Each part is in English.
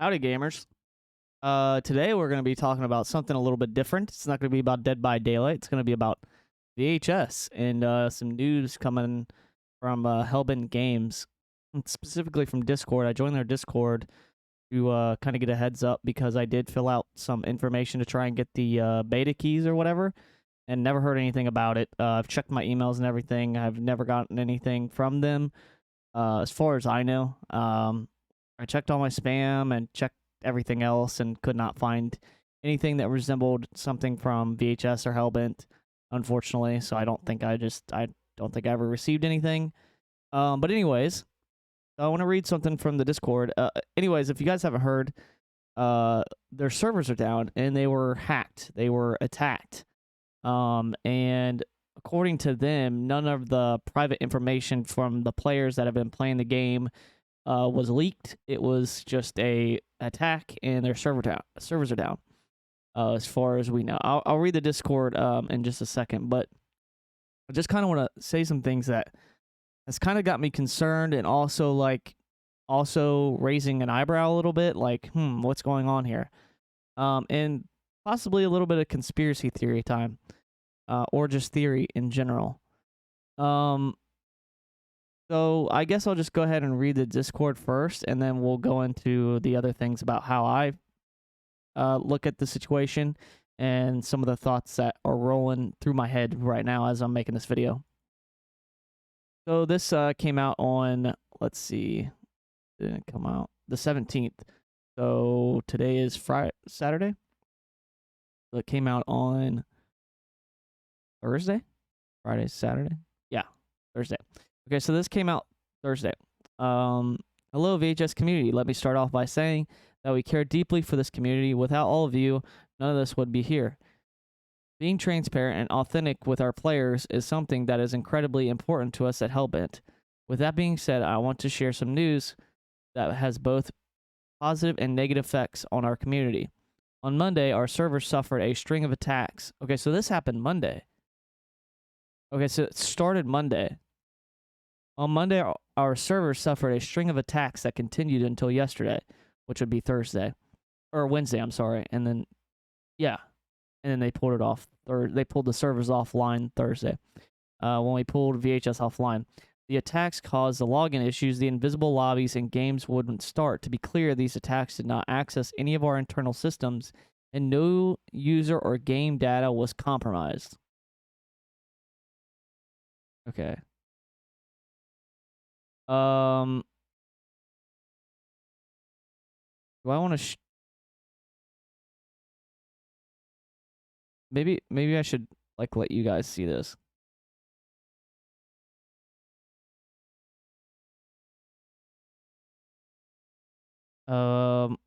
Howdy, gamers. Today we're going to be talking about something a little bit different. It's not going to be about Dead by Daylight. It's going to be about VHS and some news coming from Hellbent Games, and specifically from Discord. I joined their Discord to kind of get a heads up because I did fill out some information to try and get the beta keys or whatever, and never heard anything about it. I've checked my emails and everything. I've never gotten anything from them, as far as I know. I checked all my spam and checked everything else and could not find anything that resembled something from VHS or Hellbent, unfortunately. So I don't think I don't think I ever received anything. But anyways, I want to read something from the Discord. Anyways, if you guys haven't heard, their servers are down and they were hacked. They were attacked. And according to them, none of the private information from the players that have been playing the game was leaked. It was just a attack, and their servers are down. As far as we know, I'll read the Discord in just a second, but I just kind of want to say some things that has kind of got me concerned, and also raising an eyebrow a little bit, like, what's going on here? And possibly a little bit of conspiracy theory time, or just theory in general. So I guess I'll just go ahead and read the Discord first, and then we'll go into the other things about how I look at the situation and some of the thoughts that are rolling through my head right now as I'm making this video. So this came out on, let's see, didn't come out the 17th. So today is Saturday. So it came out on Thursday, Friday, Saturday. Yeah, Thursday. Okay, so this came out Thursday. Hello, VHS community. Let me start off by saying that we care deeply for this community. Without all of you, none of this would be here. Being transparent and authentic with our players is something that is incredibly important to us at Hellbent. With that being said, I want to share some news that has both positive and negative effects on our community. On Monday, our server suffered a string of attacks. Okay, so this happened Monday. Okay, so it started Monday. On Monday, our server suffered a string of attacks that continued until yesterday, which would be Thursday. Or Wednesday, I'm sorry. And then, yeah. And then they pulled it off. They pulled the servers offline Thursday. When we pulled VHS offline. The attacks caused the login issues, the invisible lobbies, and games wouldn't start. To be clear, these attacks did not access any of our internal systems, and no user or game data was compromised. Okay. Do I want to maybe I should like let you guys see this. That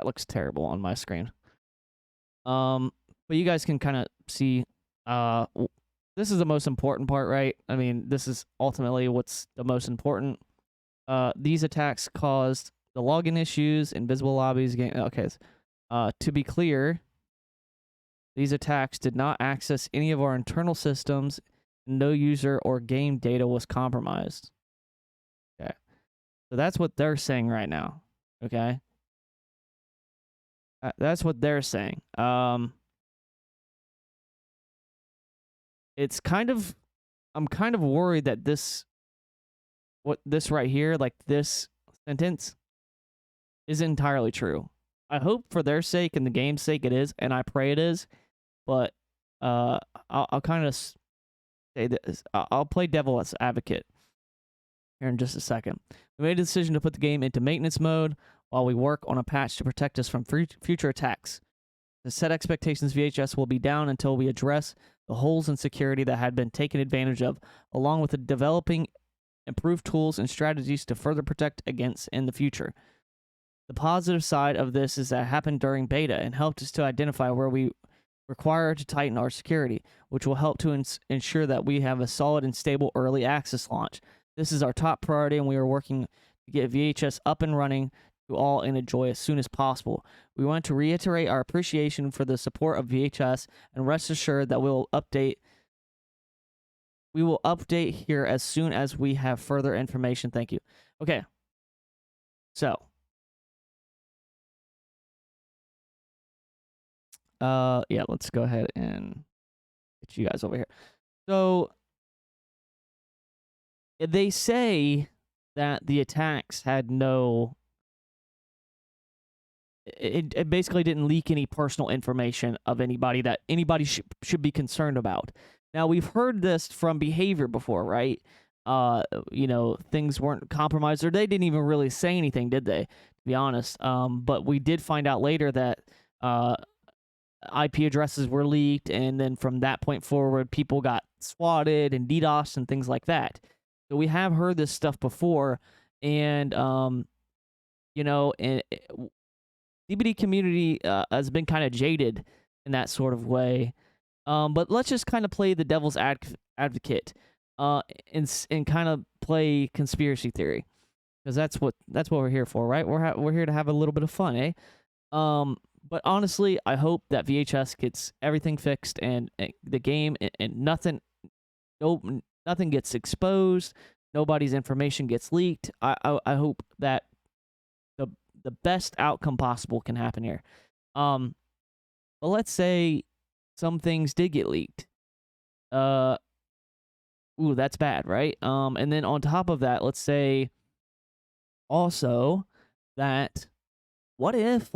looks terrible on my screen. But you guys can kind of see this is the most important part, right? I mean, this is ultimately what's the most important. These attacks caused the login issues, invisible lobbies, game. Okay, to be clear, these attacks did not access any of our internal systems. No user or game data was compromised. Okay, so that's what they're saying right now. Okay, that's what they're saying. It's kind of, I'm kind of worried that this right here, like this sentence, is entirely true. I hope for their sake and the game's sake it is, and I pray it is. But I'll kind of say this. I'll play devil's advocate here in just a second. We made a decision to put the game into maintenance mode while we work on a patch to protect us from future attacks. To set expectations, VHS will be down until we address the holes in security that had been taken advantage of, along with the developing improved tools and strategies to further protect against in the future. The positive side of this is that it happened during beta and helped us to identify where we require to tighten our security, which will help to ensure that we have a solid and stable early access launch. This is our top priority, and we are working to get VHS up and running to all and enjoy as soon as possible. We want to reiterate our appreciation for the support of VHS, and rest assured that we will update here as soon as we have further information. Thank you. Okay. So, Yeah, let's go ahead and get you guys over here. So they say that the attacks had no. It basically didn't leak any personal information of anybody that anybody should be concerned about. Now, we've heard this from behavior before, right? Things weren't compromised, or they didn't even really say anything, did they? To be honest. But we did find out later that IP addresses were leaked, and then from that point forward, people got swatted and DDoS and things like that. So we have heard this stuff before, and DBD community has been kind of jaded in that sort of way. But let's just kind of play the devil's advocate, and kind of play conspiracy theory, because that's what we're here for, right? We're here to have a little bit of fun, eh? But honestly, I hope that VHS gets everything fixed, and the game and nothing gets exposed. Nobody's information gets leaked. I hope that the best outcome possible can happen here. But let's say some things did get leaked. Ooh, that's bad, right? And then on top of that, let's say also that what if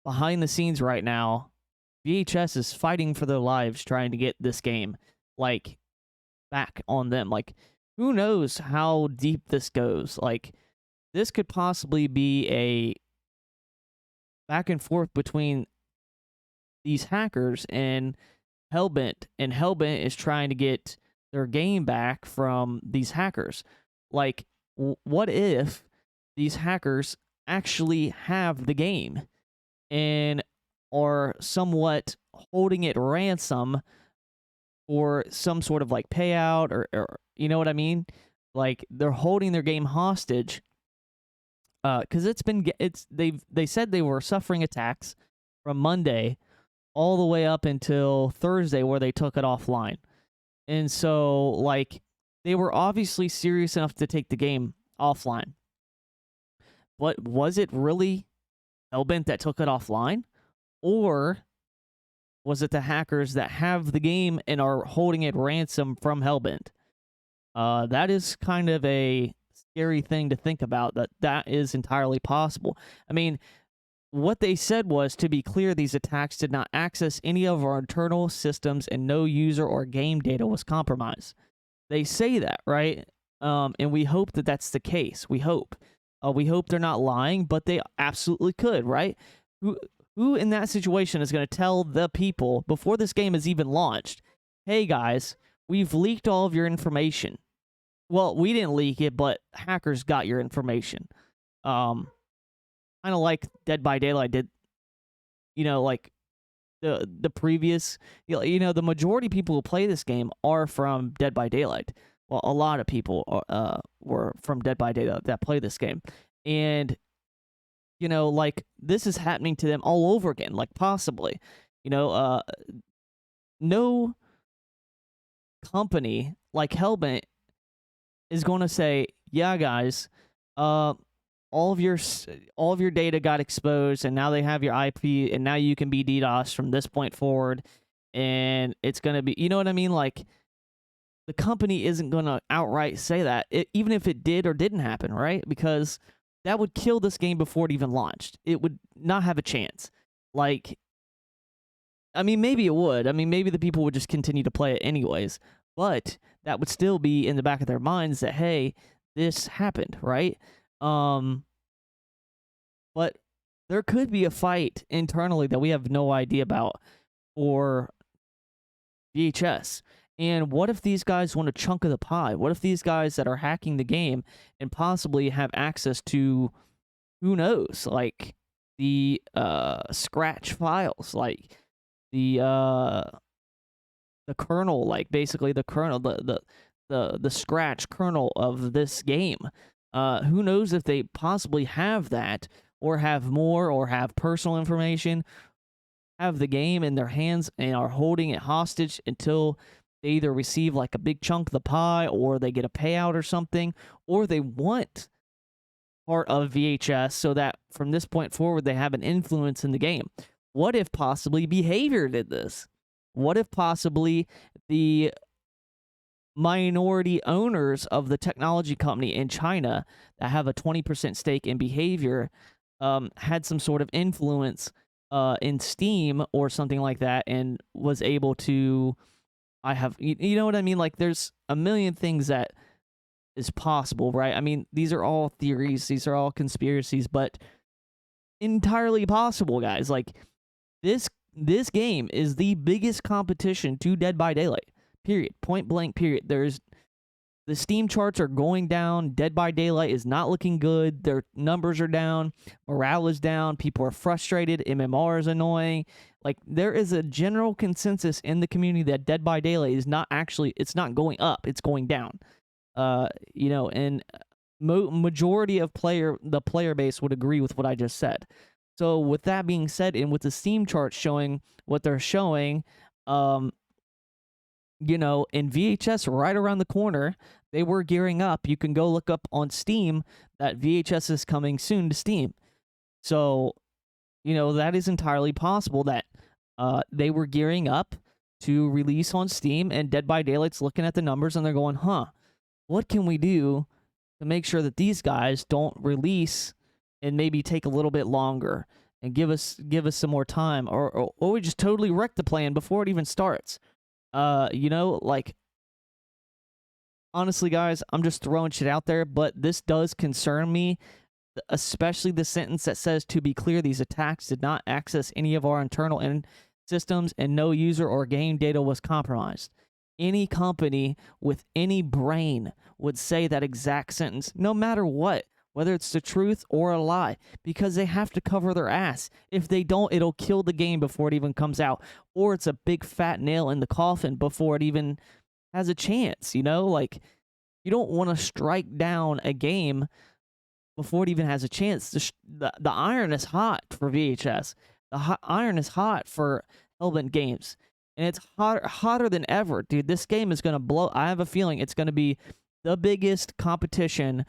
behind the scenes right now, VHS is fighting for their lives trying to get this game back on them. Who knows how deep this goes? This could possibly be a back and forth between these hackers and Hellbent, and Hellbent is trying to get their game back from these hackers. What if these hackers actually have the game and are somewhat holding it ransom or some sort of payout, or you know what I mean? They're holding their game hostage, because they said they were suffering attacks from Monday all the way up until Thursday, where they took it offline. And so they were obviously serious enough to take the game offline. But was it really Hellbent that took it offline, or was it the hackers that have the game and are holding it ransom from Hellbent? That is kind of a scary thing to think about, that is entirely possible. I mean, what they said was, to be clear, these attacks did not access any of our internal systems and no user or game data was compromised. They say that, right? And we hope that that's the case. We hope they're not lying, but they absolutely could, right? Who in that situation is going to tell the people before this game is even launched, hey guys, we've leaked all of your information? Well, we didn't leak it, but hackers got your information. Kind of like Dead by Daylight did, the previous, the majority of people who play this game are from Dead by Daylight. Well, a lot of people were from Dead by Daylight that play this game. And this is happening to them all over again, possibly. No company like Hellbent is going to say, yeah, guys, all of your data got exposed, and now they have your IP, and now you can be DDoS from this point forward, and it's going to be, you know what I mean? The company isn't going to outright say that, even if it did or didn't happen, right? Because that would kill this game before it even launched. It would not have a chance. Maybe it would. Maybe the people would just continue to play it anyways. But that would still be in the back of their minds that, hey, this happened, right? But there could be a fight internally that we have no idea about for VHS. And what if these guys want a chunk of the pie? What if these guys that are hacking the game and possibly have access to, who knows, the scratch files, the kernel, basically the kernel, the scratch kernel of this game. Who knows if they possibly have that, or have more, or have personal information, have the game in their hands and are holding it hostage until they either receive a big chunk of the pie, or they get a payout or something, or they want part of VHS so that from this point forward they have an influence in the game. What if possibly behavior did this? What if possibly the minority owners of the technology company in China that have a 20% stake in behavior had some sort of influence in Steam or something like that and was able to you know what I mean? Like, there's a million things that is possible, right? I mean, these are all theories, these are all conspiracies, but entirely possible, guys. Like, this game is the biggest competition to Dead by Daylight. Period. Point blank, period. The Steam charts are going down. Dead by Daylight is not looking good. Their numbers are down. Morale is down. People are frustrated. MMR is annoying. Like, there is a general consensus in the community that Dead by Daylight is not actually, it's not going up. It's going down. You know, and majority of the player base would agree with what I just said. So with that being said, and with the Steam charts showing what they're showing, you know, in VHS right around the corner, they were gearing up. You can go look up on Steam that VHS is coming soon to Steam. So, you know, that is entirely possible that they were gearing up to release on Steam, and Dead by Daylight's looking at the numbers and they're going, what can we do to make sure that these guys don't release and maybe take a little bit longer and give us some more time, or we just totally wreck the plan before it even starts. You know, like, honestly, guys, I'm just throwing shit out there, but this does concern me, especially the sentence that says, to be clear, these attacks did not access any of our internal systems and no user or game data was compromised. Any company with any brain would say that exact sentence, no matter what, whether it's the truth or a lie, because they have to cover their ass. If they don't, it'll kill the game before it even comes out, or it's a big fat nail in the coffin before it even has a chance, you know? Like, you don't want to strike down a game before it even has a chance. The iron is hot for VHS. The iron is hot for Hellbent Games. And it's hotter than ever. Dude, this game is going to blow. I have a feeling it's going to be the biggest competition.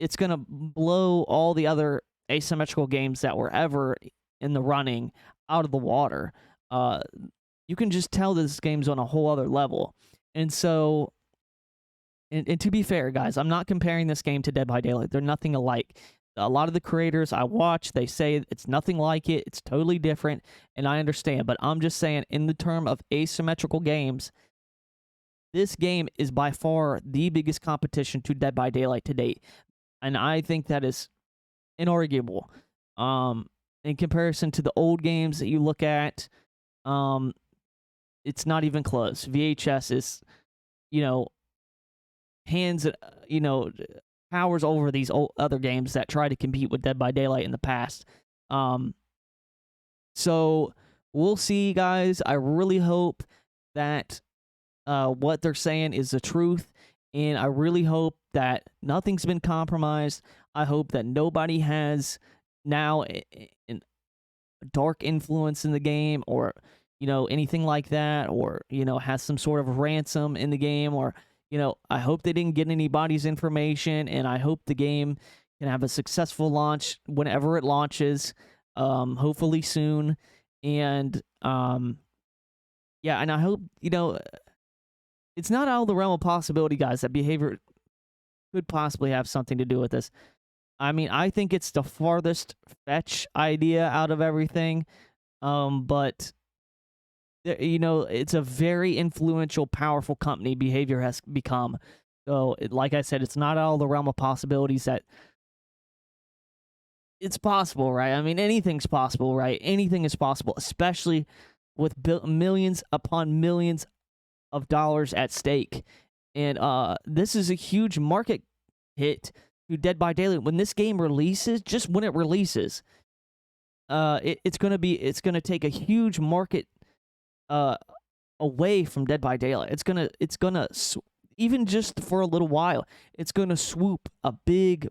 It's going to blow all the other asymmetrical games that were ever in the running out of the water. You can just tell this game's on a whole other level. And so, and to be fair, guys, I'm not comparing this game to Dead by Daylight. They're nothing alike. A lot of the creators I watch, they say it's nothing like it. It's totally different, and I understand. But I'm just saying, in the term of asymmetrical games, this game is by far the biggest competition to Dead by Daylight to date. And I think that is inarguable. In comparison to the old games that you look at, it's not even close. VHS is, you know, powers over these other games that try to compete with Dead by Daylight in the past. So we'll see, guys. I really hope that what they're saying is the truth, and I really hope that nothing's been compromised. I hope that nobody has now a dark influence in the game, or, you know, anything like that, or, you know, has some sort of ransom in the game, or, you know, I hope they didn't get anybody's information, and I hope the game can have a successful launch whenever it launches, hopefully soon. And, yeah, and I hope, you know, it's not out of the realm of possibility, guys, that behavior could possibly have something to do with this. I mean, I think it's the farthest fetch idea out of everything, but, you know, it's a very influential, powerful company Behavior has become. So, like I said, it's not out of the realm of possibilities that it's possible, right? I mean, anything's possible, right? Anything is possible, especially with millions upon millions of dollars at stake. And this is a huge market hit to Dead by Daylight. When this game releases, just when it releases, it's gonna take a huge market away from Dead by Daylight. It's gonna even just for a little while, it's gonna swoop a big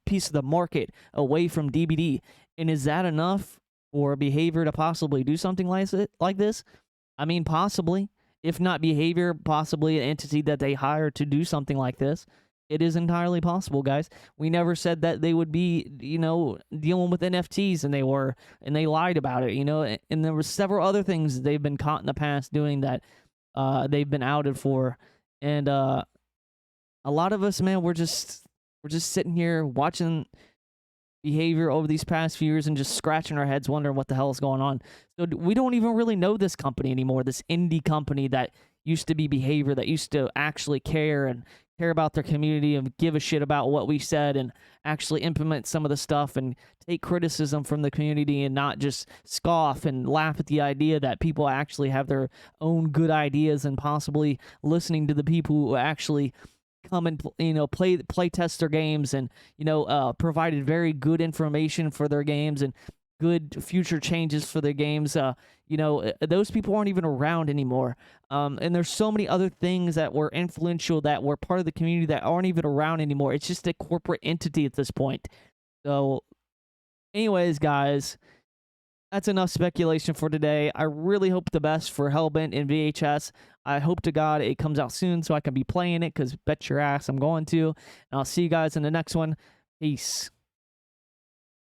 piece of the market away from DBD. And is that enough for Behavior to possibly do something like this? I mean, possibly. If not Behavior, possibly an entity that they hire to do something like this. It is entirely possible, guys. We never said that they would be, dealing with NFTs, and they were, and they lied about it, and there were several other things they've been caught in the past doing that they've been outed for. And a lot of us, man, we're just sitting here watching behavior over these past few years and just scratching our heads wondering what the hell is going on. So we don't even really know this company anymore, this indie company that used to be behavior, that used to actually care and care about their community and give a shit about what we said and actually implement some of the stuff and take criticism from the community and not just scoff and laugh at the idea that people actually have their own good ideas, and possibly listening to the people who actually come and play test their games, and provided very good information for their games and good future changes for their games. Those people aren't even around anymore. And there's so many other things that were influential, that were part of the community, that aren't even around anymore. It's just a corporate entity at this point. So anyways, guys, that's enough speculation for today. I really hope the best for Hellbent and VHS. I hope to God it comes out soon so I can be playing it, because bet your ass I'm going to. And I'll see you guys in the next one. Peace.